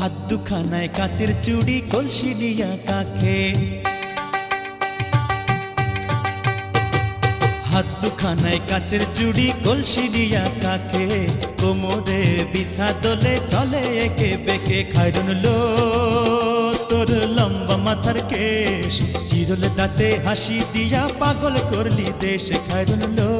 হাত দুখানায় কাচের চুড়ি কলসি নিয়া কাখে, হাত দুখানায় কাচের চুড়ি কলসি নিয়া কাখে, কোমরে বিছা দোলে চলে একে বেঁকে। খায়রুন লো তোর লম্বা মাথার কেশ, চিরল দাঁতে হাসি দিয়া পাগল করলি দেশ। খায়রুন লো